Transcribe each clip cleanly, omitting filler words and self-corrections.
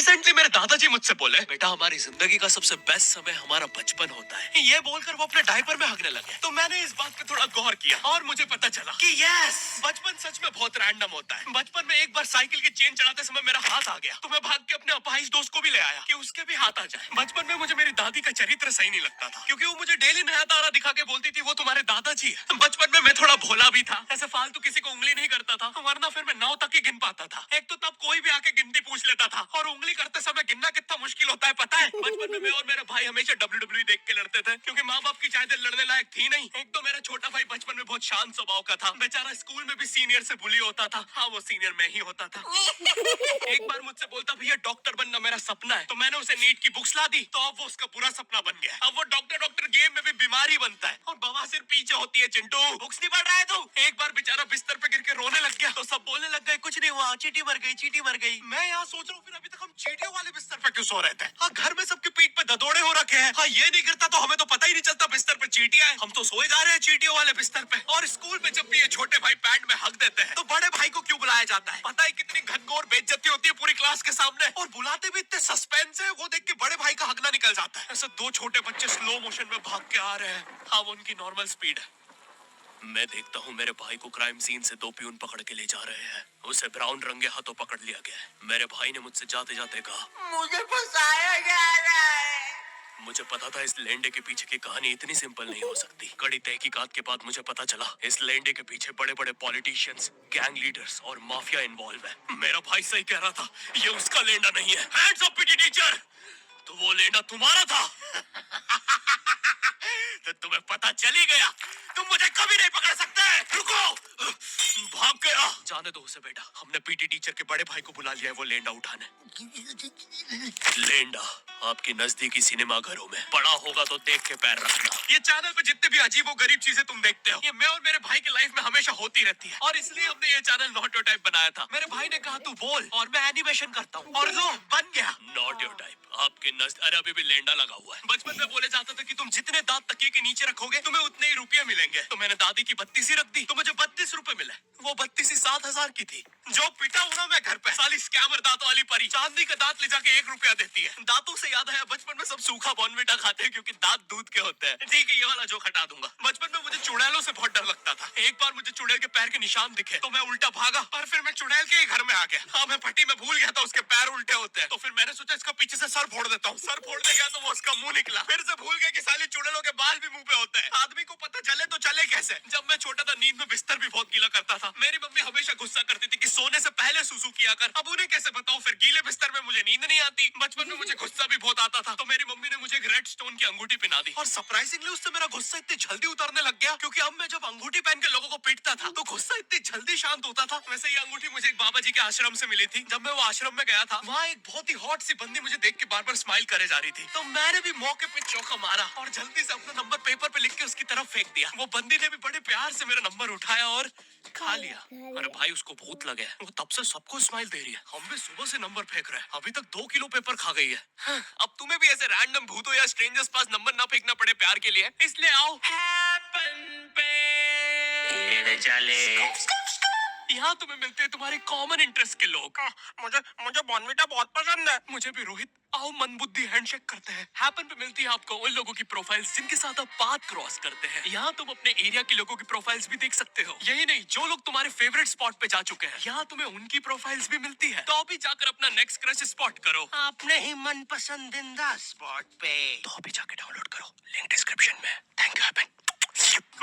Recently मेरे दादाजी मुझसे बोले, बेटा हमारी जिंदगी का सबसे बेस्ट समय हमारा बचपन होता है। ये बोलकर वो अपने डायपर में हगने लगे। तो मैंने इस बात पे थोड़ा गौर किया और मुझे पता चला कि यस, बचपन सच में बहुत रैंडम होता है। बचपन में एक बार साइकिल की चेन चलाते समय मेरा हाथ आ गया, तो मैं भाग के अपने अपाहिज दोस्त को भी ले आया कि उसके भी हाथ आ जाए। बचपन में मुझे मेरी दादी का चरित्र सही नहीं लगता था, क्योंकि वो मुझे डेली नया तारा दिखा के बोलती थी वो तुम्हारे दादाजी है। बचपन में मैं थोड़ा भोला भी था, ऐसे फालतू किसी को उंगली नहीं करता था, वरना फिर मैं 9 तक ही गिन पाता था। एक तो तब कोई भी आके गिनती पूछ लेता था, और उंगली करते समय गिनना कितना मुश्किल होता है पता है। बचपन में मैं और मेरा भाई हमेशा WWE देख के लड़ते थे, क्योंकि माँ बाप की चाहते लड़ने लायक थी नहीं। एक तो मेरा छोटा भाई बचपन में बहुत शांत स्वभाव का था, बेचारा स्कूल में भी सीनियर से बुली होता था। हाँ, वो सीनियर मैं ही होता था। एक बार मुझसे बोलता, भैया डॉक्टर बनना मेरा सपना है। तो मैंने उसे नीट की बुक्स ला दी, तो अब वो उसका पूरा सपना बन गया। अब वो डॉक्टर डॉक्टर गेम में भी बीमारी बनता है, और बवासीर पीछे होती है। चिंटू, बुक्स नहीं पढ़ रहा है तू? एक बार बेचारा बिस्तर पे गिर के रोने लग गया, तो सब बोलने लग गए कुछ नहीं हुआ, चींटी मर गई, चींटी मर गई। मैं यहाँ सोच रहा हूँ फिर अभी तक हम चींटियों वाले बिस्तर पे क्यों सो रहे थे? हाँ, घर में सबकी पीठ पे ददोड़े हो रखे हैं। हाँ, ये नहीं गिरता तो हमें तो पता ही नहीं चलता बिस्तर पे चींटियां हैं। हम तो सोए जा रहे हैं चींटियों वाले बिस्तर पे। और स्कूल में जब भी ये छोटे भाई पैड में हक देते हैं, तो बड़े भाई को क्यों बुलाया जाता है? पता है कितनी घनघोर बेइज्जती होती है पूरी क्लास के सामने, और बुलाते भी इतने सस्पेंस है, वो देख के बड़े भाई का हगना निकल जाता है। ऐसे दो छोटे बच्चे स्लो मोशन में भाग के आ रहे हैं। हाँ, वो उनकी नॉर्मल स्पीड है। मैं देखता हूँ मेरे भाई को क्राइम सीन से दो पियून पकड़ के ले जा रहे हैं। उसे ब्राउन रंगे हाथों पकड़ लिया गया है। मेरे भाई ने मुझसे जाते जाते कहा, मुझे फंसाया जा रहा है। मुझे पता था इस लेंडे के पीछे की कहानी इतनी सिंपल नहीं हो सकती। कड़ी तहकीकात के बाद मुझे पता चला इस लेंडे के पीछे बड़े बड़े पॉलिटिशियंस, गैंग लीडर्स और माफिया इन्वॉल्व है। मेरा भाई सही कह रहा था, ये उसका लेंडा नहीं है। हैंड्स अप पीटी टीचर, तो वो लेंडा तुम्हारा था। तो तुम्हें पता चल ही गया, तुम मुझे कभी नहीं पकड़ सकते। रुको, भाग गया। जाने दो उसे बेटा, हमने पीटी टीचर के बड़े भाई को बुला लिया है वो लेंडा उठाने। लेंडा आपकी नजदीकी सिनेमा घरों में पड़ा होगा तो देख के पैर रखना। ये चैनल पे जितने भी अजीब और गरीब चीजें तुम देखते हो, ये मैं और मेरे भाई की लाइफ में हमेशा होती रहती है, और इसलिए हमने ये चैनल नॉट योर टाइप बनाया था। मेरे भाई ने कहा तू बोल, और मैं एनिमेशन करता हूँ, और लो बन गया नॉट योर टाइप। आपके अरे अभी भी लेंडा लगा हुआ है। बचपन में बोले जाता था कि तुम जितने दांत तकिए के नीचे रखोगे तुम्हें उतने ही रुपये मिलेंगे। तो मैंने दादी की 32 ही रख दी, तो मुझे 32 रुपए मिले। वो 32 ही 7,000 की थी। जो पिटा हूं ना मैं घर पे, साली स्कैमर दांतों वाली परी चांदी का दांत ले जाके 1 रुपया देती है। दांतों से याद आया, बचपन में सब सूखा बॉर्नविटा खाते हैं क्योंकि दांत दूध के होते हैं। ठीक है, ये वाला जोक हटा दूंगा। बचपन में मुझे चुड़ैलों से बहुत डर लगता था। एक बार मुझे चुड़ैल के पैर के निशान दिखे तो मैं उल्टा भागा, पर फिर मैं चुड़ैल के ही घर में आ गया। हाँ, मैं फटी में भूल गया था उसके पैर उल्टे होते हैं। तो फिर मैंने सोचा इसका पीछे से सर फोड़ देता हूँ। सर फोड़ने गया तो वो उसका मुंह निकला। फिर से भूल गया कि साली चुड़ैलों के बाल भी मुंह पे होते हैं। आदमी को पता चले तो चले कैसे। जब मैं छोटा था नींद में बिस्तर भी बहुत गीला करता था। मेरी मम्मी हमेशा गुस्सा करती थी कि सोने से पहले सुसु किया कर। अब उन्हें कैसे बताऊं, फिर गीले बिस्तर में मुझे नींद नहीं आती। बचपन में मुझे गुस्सा भी बहुत आता था, तो मेरी मम्मी ने मुझे एक रेड स्टोन की अंगूठी पहना दी, और सरप्राइजिंगली उससे मेरा गुस्सा इतनी जल्दी उतरने लग गया, क्योंकि अब मैं जब अंगूठी पहन के लोगों को पीटता था तो गुस्सा इतनी जल्दी शांत होता था। वैसे ये अंगूठी मुझे एक बाबा जी के आश्रम से मिली थी। जब मैं वो आश्रम में गया था, वहाँ एक बहुत ही हॉट सी बंदी मुझे देख के बार बार स्माइल करे जा रही थी, तो मैंने भी मौके पे चौका मारा और जल्दी से अपना नंबर पेपर पे लिख के उसकी तरफ फेंक दिया। वो बंदी ने भी बड़े प्यार से मेरा नंबर उठाया और खा लिया। अरे भाई, उसको भूत लगे, वो तब से सबको स्माइल दे रही है। हम भी सुबह से नंबर फेंक रहे हैं, अभी तक 2 किलो पेपर खा गई है। अब तुम्हें भी ऐसे रैंडम भूतों या स्ट्रेंजर्स पास नंबर ना फेंकना पड़े प्यार के लिए, इसलिए आओ हैपन पे चले। यहाँ तुम्हें मिलते हैं तुम्हारे कॉमन इंटरेस्ट के लोग। मुझे मुझे बॉर्नविटा बहुत पसंद है। मुझे भी रोहित। आओ मन बुद्धि हैंडशेक करते हैं। हैपन पे मिलती है आपको उन लोगों की प्रोफाइल्स जिनके साथ आप पाथ क्रॉस करते हैं। यहाँ तुम अपने एरिया के लोगों की प्रोफाइल्स भी देख सकते हो। यही नहीं, जो लोग तुम्हारे फेवरेट स्पॉट पे जा चुके हैं, यहाँ तुम्हें उनकी प्रोफाइल्स भी मिलती है। तो अभी जाकर अपना नेक्स्ट क्रश स्पॉट करो अपने ही मन पसंदीदा स्पॉट पे। तो अभी जाके डाउनलोड करो, लिंक डिस्क्रिप्शन में। Thank you happen.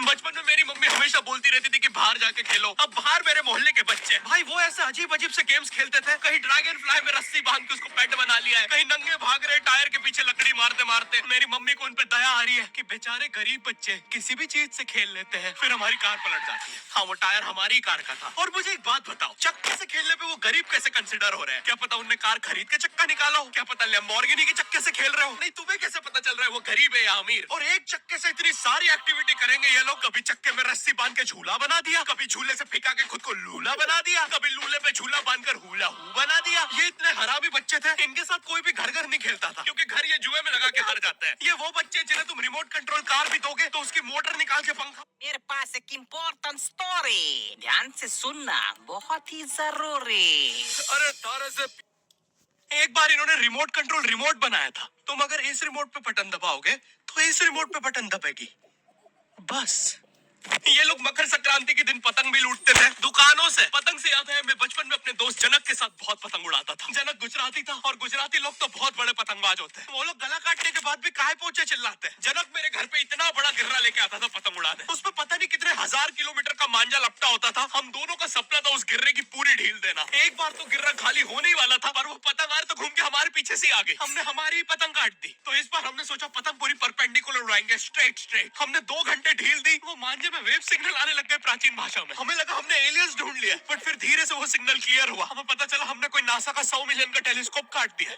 बचपन में मेरी मम्मी हमेशा बोलती रहती थी कि बाहर जाके खेलो। अब बाहर मेरे मोहल्ले के बच्चे भाई वो ऐसे अजीब अजीब से गेम्स खेलते थे। कहीं ड्रैगन फ्लाई में रस्सी बांध के उसको पेट बना लिया है, कहीं नंगे भाग रहे टायर के पीछे लकड़ी मारते मारते। मेरी मम्मी को उन पे दया आ रही है कि बेचारे गरीब बच्चे किसी भी चीज से खेल लेते हैं। फिर हमारी कार पलट जाती है। हाँ, वो टायर हमारी कार का था। और मुझे एक बात बताओ, चक्के से खेलने पे वो गरीब कैसे कंसिडर हो रहे हैं? क्या पता उनने कार खरीद के चक्का निकाला हो, क्या पता लैम्बोर्गिनी के चक्के से खेल रहे हो। नहीं, तुम्हें कैसे पता चल रहा है वो गरीब है या अमीर? और एक चक्के से इतनी सारी एक्टिविटी करेंगे ये लोग। कभी चक्के में रस्सी बांध के झूला बना दिया, कभी झूले से फिका के खुद को लूला बना दिया, कभी लूले पे झूला बांधकर हुला हू बना दिया। ये इतने हरामी बच्चे थे, इनके साथ कोई भी घर घर नहीं खेलता था, क्योंकि घर ये जुए में लगा के हार जाते हैं। ये वो बच्चे जिन्हें तुम रिमोट कंट्रोल कार भी दोगे तो उसकी मोटर निकाल के पंखा। मेरे पास एक इम्पोर्टेंट स्टोरी, ध्यान से सुनना, बहुत ही जरूरी। अरे तारे से एक बार इन्होंने रिमोट कंट्रोल रिमोट बनाया था। तुम अगर इस रिमोट पे बटन दबाओगे तो इस रिमोट पे बटन दबेगी, बस। ये लोग मकर संक्रांति के दिन पतंग भी लूटते थे दुकानों से। पतंग से याद है, मैं बचपन में अपने दोस्त जनक के साथ बहुत पतंग उड़ाता था। जनक गुजराती था और गुजराती लोग तो बहुत बड़े पतंगबाज होते हैं। वो लोग गला काटने के बाद भी काय पोचे चिल्लाते हैं। जनक मेरे घर पे इतना बड़ा गिर्रा लेके आता था पतंग उड़ाने। उसमें पता नहीं कितने हजार किलोमीटर का मांझा लपटा होता था। हम दोनों का सपना था उस गिर्रे की पूरी ढील देना। एक बार तो गिर्रा खाली होने ही वाला था, पर वो पतंग तो घूम के हमारे पीछे से आ गई। हमने हमारी ही पतंग काट दी। तो इस बार हमने सोचा पतंग पूरी परपेंडिकुलर उड़ाएंगे, स्ट्रेट स्ट्रेट। हमने 2 घंटे ढील दी, वो मांझे में वेव सिग्नल आने लग गए प्राचीन भाषा में। हमें लगा हमने एलियंस ढूंढ लिया, बट फिर धीरे से वो सिग्नल क्लियर हुआ। हमें पता चला हमने कोई नासा का 100 मिलियन का टेलीस्कोप काट दिया।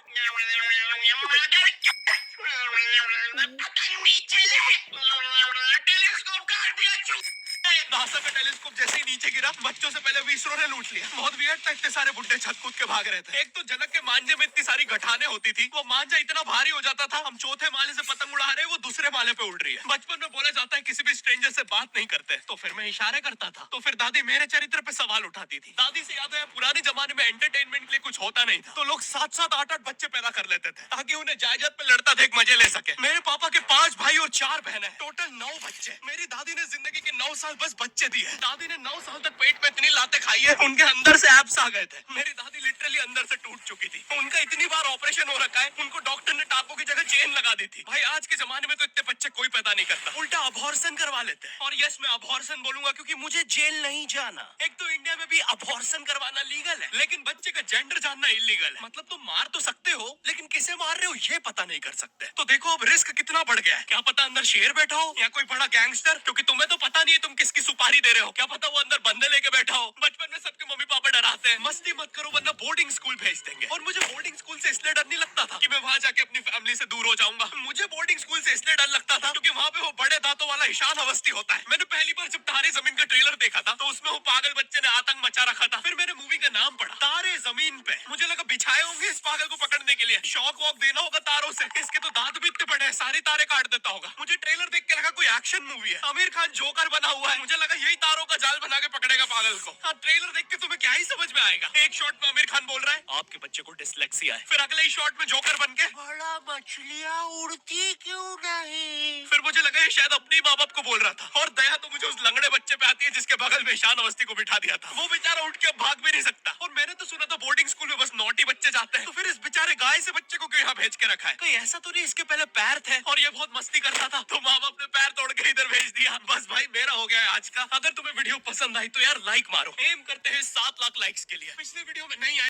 नासा का टेलीस्कोप जैसे ही नीचे गिरा, बच्चों से पहले विसरो ने लूट लिया। बहुत वियर्ड था, इतने सारे बुड्ढे छत कूद के भाग रहे थे। एक तो जनक के मांझे में इतनी सारी गठाने होती थी, वो मांझा इतना भारी हो जाता था, हम चौथे माले से पतंग उड़ा रहे, वो दूसरे माले पे उड़ रही है। बचपन में बोला जाता है किसी भी स्ट्रेंजर से बात नहीं करते, तो फिर मैं इशारे करता था। तो फिर दादी मेरे चरित्र पे सवाल उठाती थी। दादी से याद है, पुराने जमाने में एंटरटेनमेंट के लिए कुछ होता नहीं था, तो लोग 7-7, 8-8 बच्चे पैदा कर लेते थे ताकि उन्हें जायदाद पे लड़ता देख मजे ले सके। मेरे पापा के 5 भाई और 4 बहनें, टोटल 9 बच्चे। मेरी दादी ने जिंदगी के 9 साल बस बच्चे दिए। दादी ने 9 साल तक पेट में इतनी लातें खाई है, उनके अंदर से एब्स आ गए थे। मेरी दादी लिटरली अंदर से टूट चुकी थी। उनका इतनी बार ऑपरेशन हो रखा है, उनको डॉक्टर ने टापों की जगह चेन लगा दी थी। भाई आज के जमाने में तो इतने बच्चे कोई पैदा नहीं करता, उल्टा अबॉर्शन करवा लेते हैं। और यस, मैं अबॉर्शन बोलूंगा क्योंकि मुझे जेल नहीं जाना। एक तो इंडिया में भी अबॉर्शन करवाना लीगल है, लेकिन बच्चे का जेंडर जानना इलीगल है। मतलब तुम मार तो सकते हो, लेकिन किसे मार रहे हो ये पता नहीं कर सकते। तो देखो अब रिस्क कितना बढ़ गया है। क्या पता अंदर शेर बैठा हो या कोई बड़ा गैंगस्टर, क्योंकि तुम्हें तो पता नहीं है तुम किसकी सुपारी दे रहे हो। क्या पता वो अंदर बंदे लेके बैठा हो। बचपन में सबके मम्मी पापा डराते हैं, मस्ती मत करो वरना बोर्डिंग स्कूल भेज देंगे। और मुझे बोर्डिंग स्कूल से इसलिए डर नहीं लगता था कि मैं वहां जाके अपनी फैमिली से दूर हो जाऊंगा। मुझे बोर्डिंग स्कूल से इसलिए डर लगता था क्योंकि वहां पे वो बड़े दांतों वाला ईशान अवस्थी होता है। मैंने पहली बार जब तारे जमीन का ट्रेलर देखा था, तो उसमें वो पागल बच्चे ने आतंक मचा रखा था। फिर मैंने मूवी का नाम पढ़ा, तारे जमीन पे। मुझे लगा बिछाए होंगे इस पागल को पकड़ने के लिए, शॉक वॉक देना होगा तारों से। इसके तो दांत भी इतने बड़े हैं, सारी तारे काट देता होगा। मुझे ट्रेलर देख के लगा कोई एक्शन मूवी है, आमिर खान जोकर बना हुआ है। मुझे लगा यही तारों का जाल बना के पकड़ेगा पागल को। हाँ, ट्रेलर देख के तुम्हें क्या ही समझ में आएगा। एक शॉट में आमिर खान बोल रहा है आपके बच्चे को डिसलेक्सिया है, फिर अगले ही शॉट में जोकर बन के बड़ा मछलियां उड़ती क्यों नहीं। फिर मुझे लगा ये शायद अपने माँ बाप को बोल रहा था। और दया तो मुझे उस लंगड़े बच्चे पे आती है जिसके बगल में ईशान अवस्थी को बिठा दिया था। वो बेचारा उठ के भाग भी नहीं सकता। और मैंने तो सुना था बोर्डिंग स्कूल में बस नॉटी बच्चे जाते हैं, तो फिर इस बेचारे गाय से बच्चे को क्यों यहाँ भेज के रखा है। कोई ऐसा तो नहीं इसके पहले पैर थे और ये बहुत मस्ती करता था, तो माँ बाप ने पैर तोड़ के इधर भेज दिया। बस भाई मेरा हो गया है आज का। अगर तुम्हें वीडियो पसंद आई तो यार लाइक मारो। एम करते हैं 7 लाख लाइक्स के लिए। पिछले वीडियो में नहीं आए